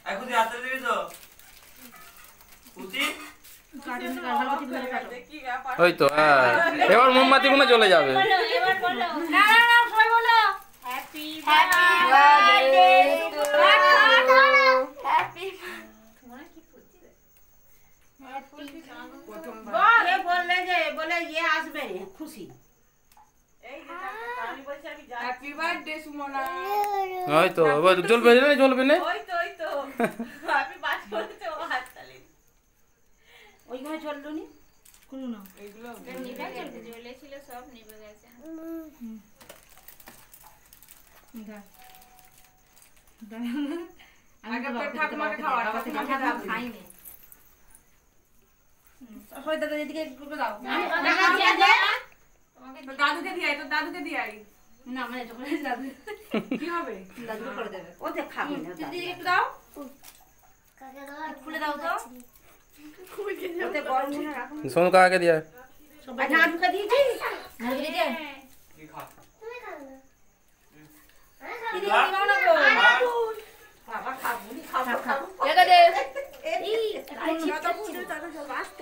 এখন তুই হাতে দিবি তো ওই তো এবার মোমবাতি গুলো চলে যাবে। এবার বলো না না না সবাই বলো হ্যাপি বার্থডে হ্যাপি তোমরা কি করতে প্রথমবার এ বললে যে বলে ইয়ে আসবে রে খুশি এই যে আমি বলছি আমি যাই হ্যাপি বার্থডে সুমনা ওই তো এবার জ্বলবে না জ্বলবে না ওই তো হ্যাপি বার্থডে ও হাত তালি ওইখানে চললো নি কোনো না এইগুলো নিভে গেছে জ্বলেছিল সব নিভে গেছে আগে তো ঠাকুমাকে খাওয়াটা আমি খাইনি ওই দাদা এদিকে একটু দাও দাদুকে দিয়াই তো দাদুকে দিয়াই না মানে যখন দাদু কি হবে দাদু করে দেবে ও দেখ খাবে না দিদি একটু দাও কাকে দাও খুলে দাও তো ওতে গরম মনে রাখো সোনু কাকে দিয়া সবাই দাদুকে দিয়েছি দাদু দিয়েছে কি খা তুমি খাও না দিদি নাও না গো বাবা খাবো নি খাবো এগা দে এই আই চিপটা ছিল তাহলে সব আসতে